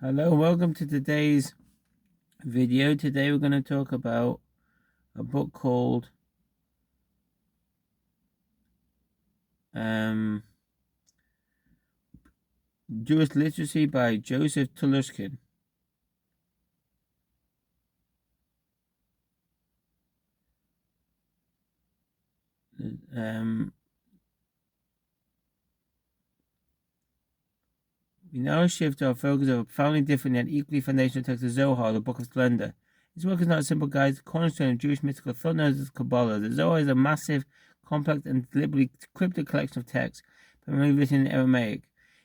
Hello, welcome to today's video. Today we're going to talk about a book called Jewish Literacy by Joseph Telushkin. We now shift our focus of a profoundly different yet equally foundational text of Zohar, the Book of Splendor. This work is not a simple guide, it's a cornerstone of Jewish mystical thought known as Kabbalah. The Zohar is a massive, complex, and deliberately cryptic collection of texts, primarily written in Aramaic.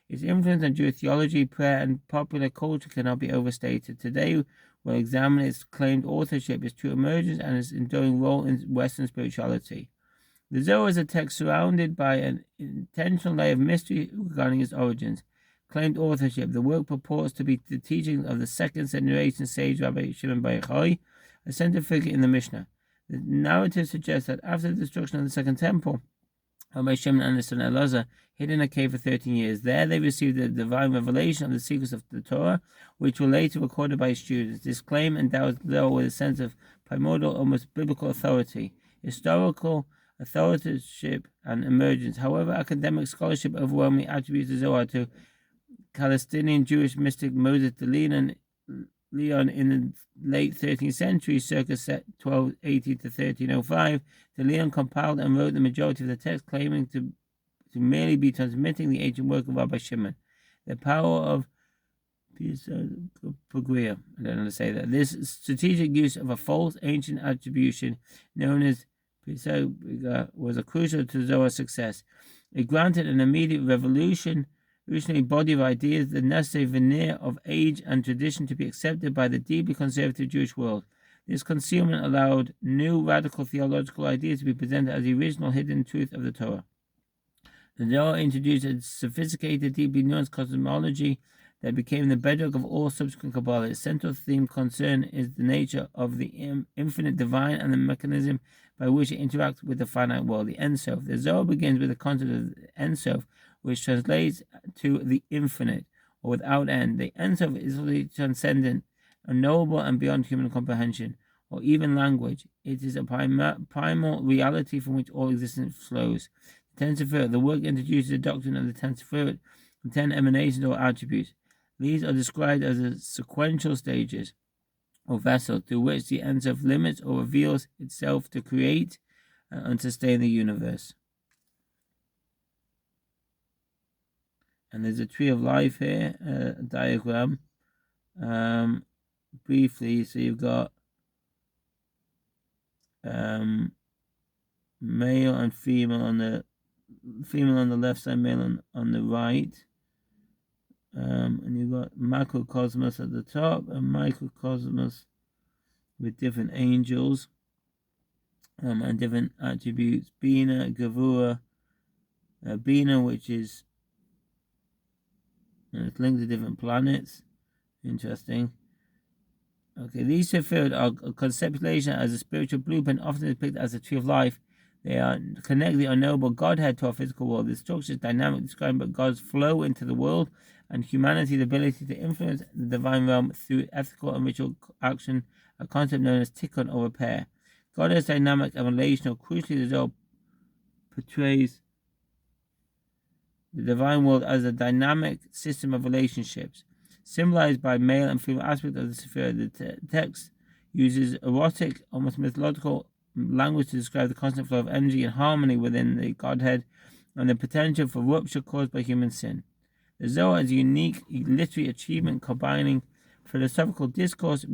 Its influence on Jewish theology, prayer, and popular culture cannot be overstated. Today, we'll examine its claimed authorship, its true emergence, and its enduring role in Western spirituality. The Zohar is a text surrounded by an intentional layer of mystery regarding its origins. Claimed authorship. The work purports to be the teachings of the second generation sage Rabbi Shimon bar Yochai, a central figure in the Mishnah. The narrative suggests that after the destruction of the Second Temple, Rabbi Shimon and his son Elazar hid in a cave for 13 years. There they received the divine revelation of the secrets of the Torah, which were later recorded by his students. This claim endows the Zohar with a sense of primordial, almost biblical authority, historical authorship, and emergence. However, academic scholarship overwhelmingly attributes the Zohar to Palestinian Jewish mystic Moses de Leon in the late 13th century, circa 1280 to 1305. De Leon compiled and wrote the majority of the text, claiming to merely be transmitting the ancient work of Rabbi Shimon. The power of Pugria, I don't know how to say that. This strategic use of a false ancient attribution known as was a crucial to Zohar's success. It granted an immediate revolutionary body of ideas, the necessary veneer of age and tradition to be accepted by the deeply conservative Jewish world. This concealment allowed new radical theological ideas to be presented as the original hidden truth of the Torah. The Zohar introduced a sophisticated, deeply nuanced cosmology that became the bedrock of all subsequent Kabbalah. Its central theme concern is the nature of the infinite divine and the mechanism by which it interacts with the finite world, the Ein Sof. The Zohar begins with the concept of Ein Sof, which translates to the infinite, or without end. The Ein Sof is fully transcendent, unknowable, and beyond human comprehension, or even language. It is a primal reality from which all existence flows. The Ten Sefirot. The work introduces the doctrine of the Ten Sefirot, the 10 emanations or attributes. These are described as the sequential stages or vessels through which the Ein Sof limits or reveals itself to create and sustain the universe. And there's a tree of life here, a diagram. Briefly, so you've got male and female on the left side, male on the right. And you've got macrocosmos at the top and microcosmos with different angels and different attributes. Bina, Gavura, Bina, which is it's linked to different planets. Interesting. Okay, these Sefirot are a conceptualization as a spiritual blueprint, often depicted as a tree of life. They are connect the unknowable Godhead to our physical world. The structure is dynamic, describing God's flow into the world and humanity's ability to influence the divine realm through ethical and ritual action, a concept known as tikkun or repair. God is dynamic and relational. Crucially, the Zohar portrays the divine world as a dynamic system of relationships, symbolized by male and female aspects of the Sefirot. The text uses erotic, almost mythological language to describe the constant flow of energy and harmony within the Godhead and the potential for rupture caused by human sin. The Zohar is a unique literary achievement combining philosophical discourse,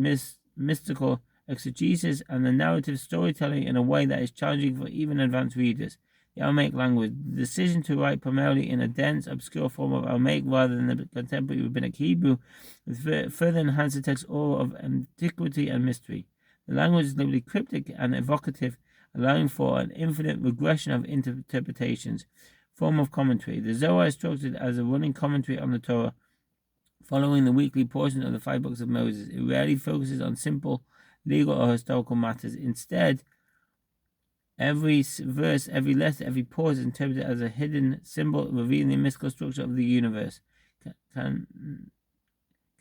mystical exegesis, and the narrative storytelling in a way that is challenging for even advanced readers. The Aramaic language. The decision to write primarily in a dense, obscure form of Aramaic rather than the contemporary rabbinic Hebrew further enhanced the text's aura of antiquity and mystery. The language is deliberately cryptic and evocative, allowing for an infinite regression of interpretations. Form of commentary. The Zohar is structured as a running commentary on the Torah, following the weekly portion of the 5 books of Moses. It rarely focuses on simple legal or historical matters. Instead, every verse, every letter, every pause is interpreted as a hidden symbol revealing the mystical structure of the universe.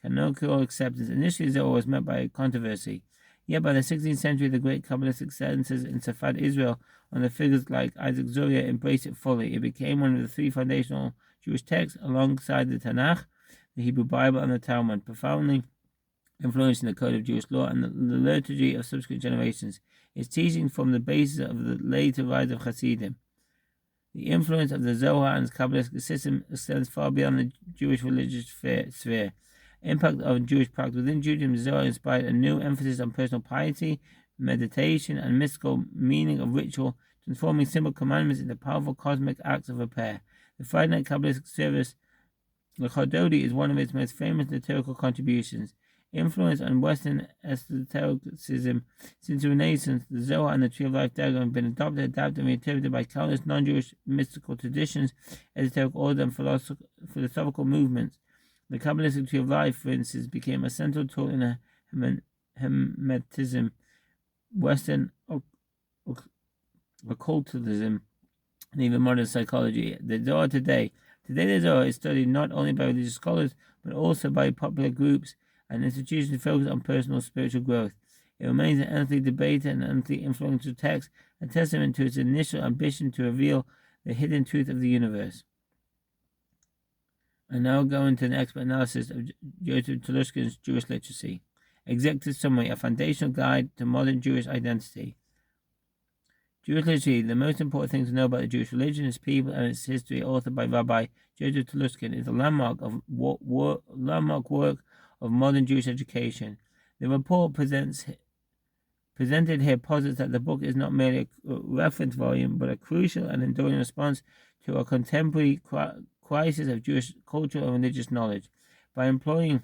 canonical acceptance. Initially, Zohar was met by controversy. Yet by the 16th century, the great Kabbalistic senses in Safad Israel on the figures like Isaac Zoria embraced it fully. It became one of the three foundational Jewish texts alongside the Tanakh, the Hebrew Bible, and the Talmud, profoundly influencing the code of Jewish law and the liturgy of subsequent generations. Its teaching formed the basis of the later rise of Hasidim. The influence of the Zohar and its Kabbalistic system extends far beyond the Jewish religious sphere. Impact of Jewish practice within Judaism, Zohar inspired a new emphasis on personal piety, meditation, and mystical meaning of ritual, transforming simple commandments into powerful cosmic acts of repair. The Friday night Kabbalistic service, the Chododi, is one of its most famous liturgical contributions. Influence on Western esotericism since the Renaissance, the Zohar and the Tree of Life diagram have been adopted, adapted, and reinterpreted by countless non-Jewish mystical traditions, esoteric orders, and philosophical movements. The Kabbalistic Tree of Life, for instance, became a central tool in Hermetism, Western occultism, and even modern psychology. The Zohar today the Zohar is studied not only by religious scholars, but also by popular groups and institutions focused on personal spiritual growth. It remains an endlessly debated and endlessly influential text, a testament to its initial ambition to reveal the hidden truth of the universe. And now go into an expert analysis of Joseph Telushkin's Jewish literacy. Executive summary: a foundational guide to modern Jewish identity. Jewish literacy: the most important thing to know about the Jewish religion, its people, and its history, authored by Rabbi Joseph Telushkin, is a landmark work of modern Jewish education. The report presented here posits that the book is not merely a reference volume, but a crucial and enduring response to a contemporary crisis of Jewish cultural and religious knowledge. By employing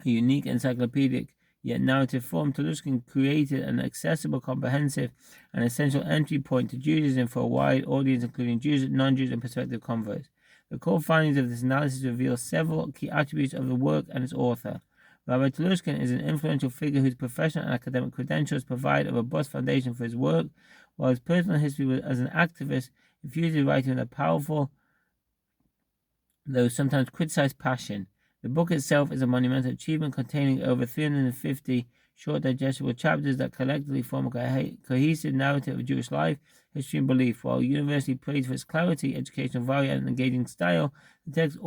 a unique encyclopedic yet narrative form, Telushkin created an accessible, comprehensive, and essential entry point to Judaism for a wide audience, including Jews, non-Jews, and prospective converts. The core findings of this analysis reveal several key attributes of the work and its author. Rabbi Telushkin is an influential figure whose professional and academic credentials provide a robust foundation for his work, while his personal history as an activist infused his writing with a powerful, though sometimes criticized, passion. The book itself is a monumental achievement, containing over 350 short digestible chapters that collectively form a cohesive narrative of Jewish life, history, and belief. While universally praised for its clarity, educational value, and engaging style, the text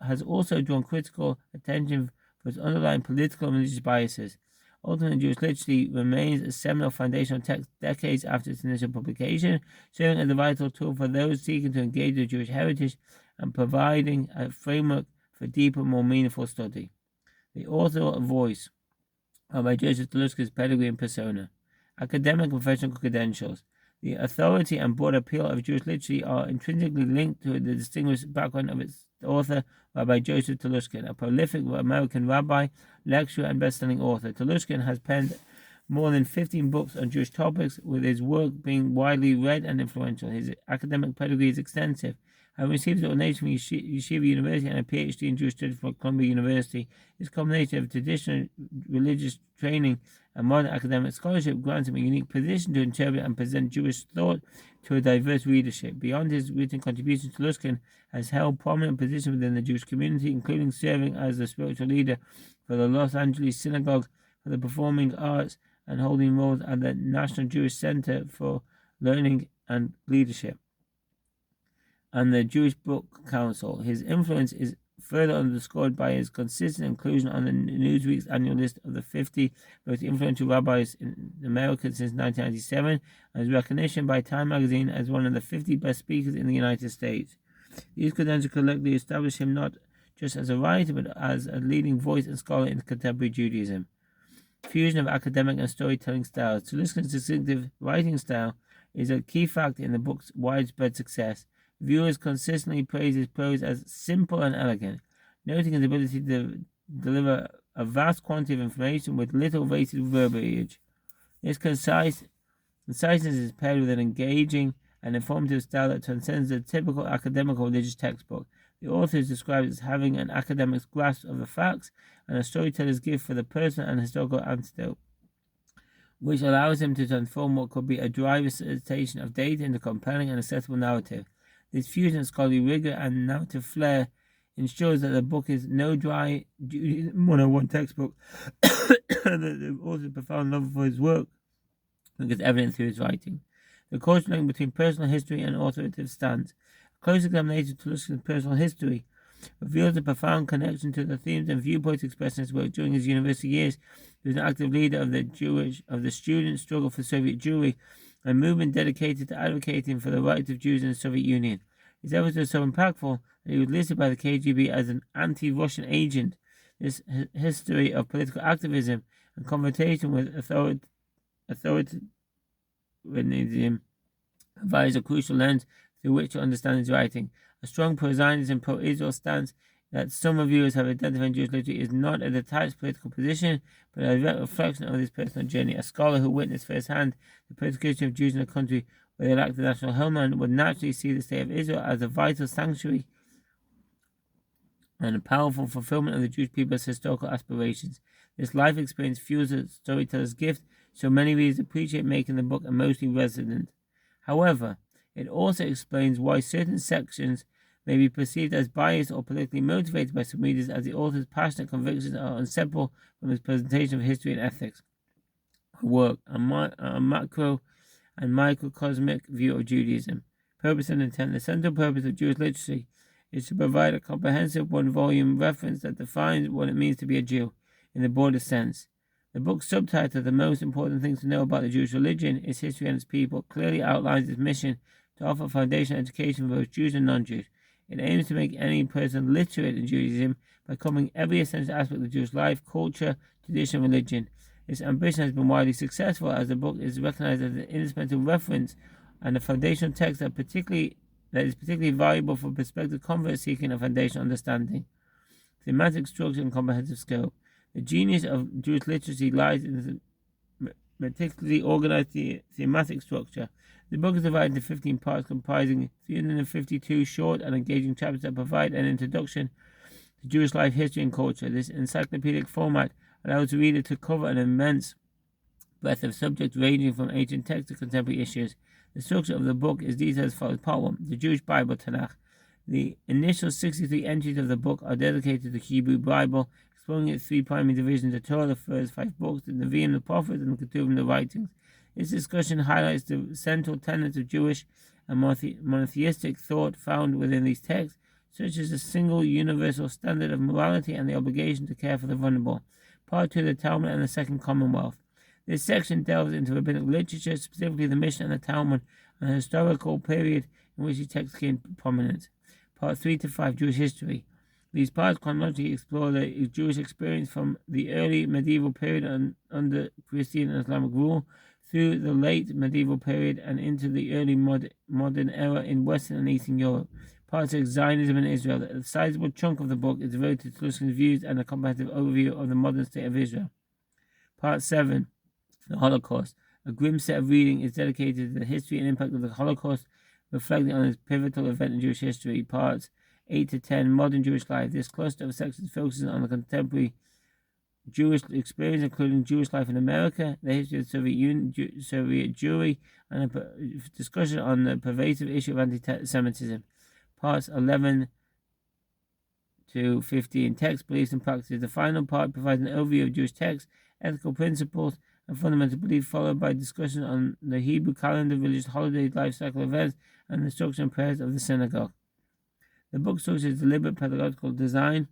has also drawn critical attention for its underlying political and religious biases. Ultimately, Jewish literacy remains a seminal foundational text decades after its initial publication, serving as a vital tool for those seeking to engage with Jewish heritage and providing a framework for deeper, more meaningful study. The author voice by Joseph Telushkin's pedigree and persona. Academic and professional credentials. The authority and broad appeal of Jewish literacy are intrinsically linked to the distinguished background of its author, Rabbi Joseph Telushkin, a prolific American rabbi, lecturer, and best-selling author. Telushkin has penned more than 15 books on Jewish topics, with his work being widely read and influential. His academic pedigree is extensive. Having received his ordination from Yeshiva University and a PhD in Jewish studies from Columbia University, his combination of traditional religious training and modern academic scholarship grants him a unique position to interpret and present Jewish thought to a diverse readership. Beyond his written contributions, Telushkin has held prominent positions within the Jewish community, including serving as the spiritual leader for the Los Angeles Synagogue for the Performing Arts and holding roles at the National Jewish Center for Learning and Leadership and the Jewish Book Council. His influence is further underscored by his consistent inclusion on the Newsweek's annual list of the 50 most influential rabbis in America since 1997, and his recognition by Time magazine as one of the 50 best speakers in the United States. These credentials collectively establish him not just as a writer, but as a leading voice and scholar in contemporary Judaism. Fusion of academic and storytelling styles. Telushkin's distinctive writing style is a key factor in the book's widespread success. Viewers consistently praise his prose as simple and elegant, noting his ability to deliver a vast quantity of information with little wasted verbiage. This conciseness is paired with an engaging and informative style that transcends the typical academic or religious textbook. The author is described as having an academic's grasp of the facts and a storyteller's gift for the personal and historical anecdote, which allows him to transform what could be a dry recitation of data into compelling and accessible narrative. This fusion of scholarly rigor and narrative flair ensures that the book is no dry Judaism 101 textbook, and that the author's profound love for his work is evident through his writing. The cultural link between personal history and authoritative stance. A close examination to Luskin's personal history reveals a profound connection to the themes and viewpoints expressed in his work during his university years. He was an active leader of the student struggle for Soviet Jewry, a movement dedicated to advocating for the rights of Jews in the Soviet Union. His efforts were so impactful that he was listed by the KGB as an anti-Russian agent. This history of political activism and confrontation with authoritarianism provides a crucial lens through which to understand his writing. A strong pro-Zionist and pro-Israel stance that some reviewers have identified in Jewish literature is not a detached political position, but a direct reflection of his personal journey. A scholar who witnessed firsthand the persecution of Jews in a country where they lacked the national homeland would naturally see the state of Israel as a vital sanctuary and a powerful fulfillment of the Jewish people's historical aspirations. This life experience fuels the storyteller's gift, so many readers appreciate making the book emotionally resonant. However, it also explains why certain sections may be perceived as biased or politically motivated by some readers, as the author's passionate convictions are inseparable from his presentation of history and ethics. Her work, a macro and microcosmic view of Judaism. Purpose and intent. The central purpose of Jewish literacy is to provide a comprehensive one-volume reference that defines what it means to be a Jew in the broadest sense. The book's subtitle, The Most Important Things to Know About the Jewish Religion, Its History and Its People, clearly outlines its mission to offer foundational education for both Jews and non-Jews. It aims to make any person literate in Judaism by covering every essential aspect of Jewish life, culture, tradition, and religion. Its ambition has been widely successful, as the book is recognized as an indispensable reference and a foundational text that is particularly valuable for prospective converts seeking a foundational understanding. Thematic structure and comprehensive scope. The genius of Jewish literacy lies in the meticulously organized thematic structure. The book is divided into 15 parts, comprising 352 short and engaging chapters that provide an introduction to Jewish life, history, and culture. This encyclopedic format allows the reader to cover an immense breadth of subjects ranging from ancient texts to contemporary issues. The structure of the book is detailed as follows. Part 1. The Jewish Bible, Tanakh. The initial 63 entries of the book are dedicated to the Hebrew Bible, exploring its three primary divisions: the Torah, the first 5 books, the Nevi'im, the prophets, and the Ketuvim, the writings. This discussion highlights the central tenets of Jewish and monotheistic thought found within these texts, such as a single universal standard of morality and the obligation to care for the vulnerable. Part 2, the Talmud and the Second Commonwealth. This section delves into rabbinic literature, specifically the Mishnah and the Talmud, and the historical period in which these texts gained prominence. Part 3 to 5, Jewish history. These parts chronologically explore the Jewish experience from the early medieval period under Christian and Islamic rule through the late medieval period and into the early modern era in Western and Eastern Europe. Part 6, Zionism in Israel. A sizable chunk of the book is devoted to Luskin's views and a comprehensive overview of the modern state of Israel. Part 7, the Holocaust. A grim set of reading is dedicated to the history and impact of the Holocaust, reflecting on this pivotal event in Jewish history. Parts 8 to 10, Modern Jewish Life. This cluster of sections focuses on the contemporary Jewish experience, including Jewish life in America, the history of the Soviet Union, Soviet Jewry, and a discussion on the pervasive issue of anti-Semitism. Parts 11 to 15, Text, Beliefs, and Practices. The final part provides an overview of Jewish texts, ethical principles, and fundamental beliefs, followed by discussion on the Hebrew calendar, religious holidays, life cycle events, and the structure and prayers of the synagogue. The book structure is deliberate pedagogical design.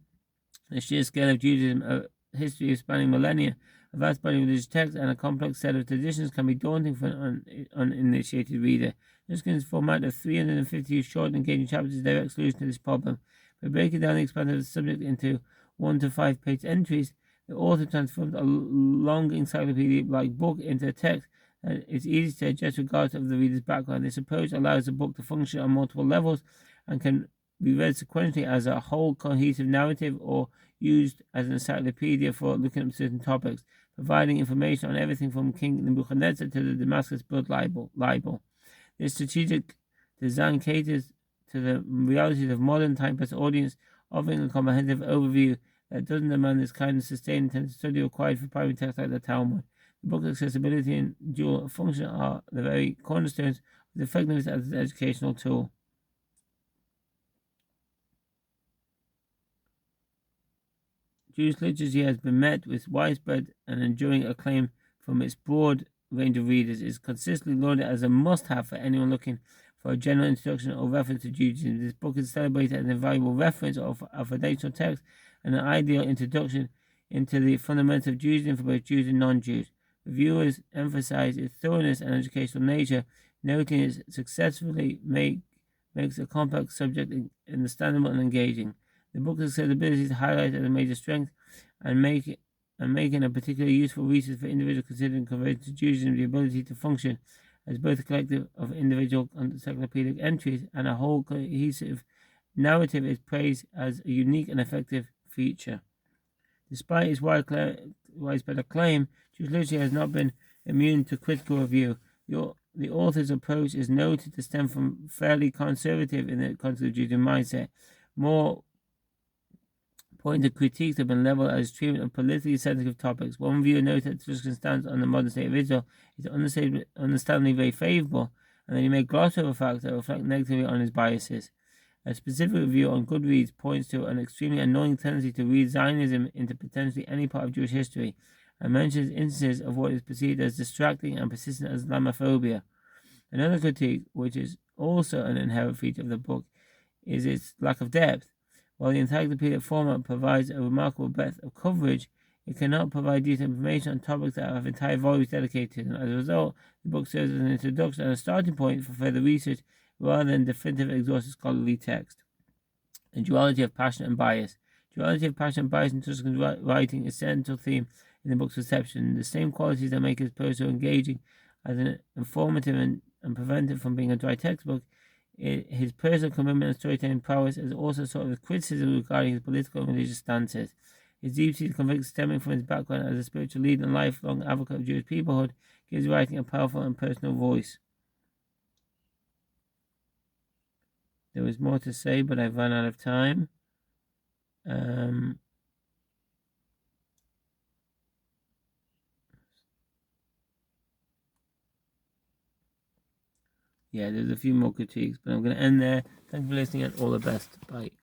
The sheer scale of Judaism, a history spanning millennia, a vast body of religious texts, and a complex set of traditions can be daunting for an uninitiated reader. Luskin's format of 350 short and engaging chapters is a direct solution to this problem. By breaking down the expansive subject into 1 to 5 page entries, the author transforms a long encyclopedia-like book into a text that is easy to adjust regardless of the reader's background. This approach allows the book to function on multiple levels and can be read sequentially as a whole cohesive narrative or used as an encyclopedia for looking up certain topics, providing information on everything from King Nebuchadnezzar to the Damascus blood libel. This strategic design caters to the realities of modern time-pressed audience, offering a comprehensive overview that doesn't demand this kind of sustained intensive study required for primary texts like the Talmud. The book's accessibility and dual function are the very cornerstones of its effectiveness as an educational tool. Jewish literature has been met with widespread and enduring acclaim from its broad range of readers. It is consistently lauded as a must-have for anyone looking for a general introduction or reference to Judaism. This book is celebrated as an invaluable reference of a foundational text and an ideal introduction into the fundamentals of Judaism for both Jews and non-Jews. Reviewers emphasize its thoroughness and educational nature, noting it successfully makes a complex subject understandable and engaging. The book's accessibility is highlighted as a major strength and making a particularly useful resource for individuals considering conversion to Judaism. The ability to function as both a collective of individual encyclopedic entries and a whole cohesive narrative is praised as a unique and effective feature. Despite its widespread acclaim, Jewish literature has not been immune to critical review. The author's approach is noted to stem from fairly conservative in the context of Judaism mindset. More pointed critiques have been leveled at his treatment of politically sensitive topics. One viewer noted that Tushkin's stance on the modern state of Israel is understandably very favorable, and that he may gloss over facts that reflect negatively on his biases. A specific review on Goodreads points to an extremely annoying tendency to read Zionism into potentially any part of Jewish history, and mentions instances of what is perceived as distracting and persistent Islamophobia. Another critique, which is also an inherent feature of the book, is its lack of depth. While the encyclopedic format provides a remarkable breadth of coverage, it cannot provide detailed information on topics that have entire volumes dedicated, and as a result, the book serves as an introduction and a starting point for further research rather than definitive exhaustive scholarly text. The duality of passion and bias. Duality of passion and bias in Tushkin's writing is a central theme in the book's reception. The same qualities that make his prose so engaging as an informative and prevent it from being a dry textbook. His personal commitment and storytelling prowess is also sort of criticism regarding his political and religious stances. His deep-seated conviction stemming from his background as a spiritual leader and lifelong advocate of Jewish peoplehood gives writing a powerful and personal voice. There was more to say, but I've run out of time. Yeah, there's a few more critiques, but I'm going to end there. Thanks for listening and all the best. Bye.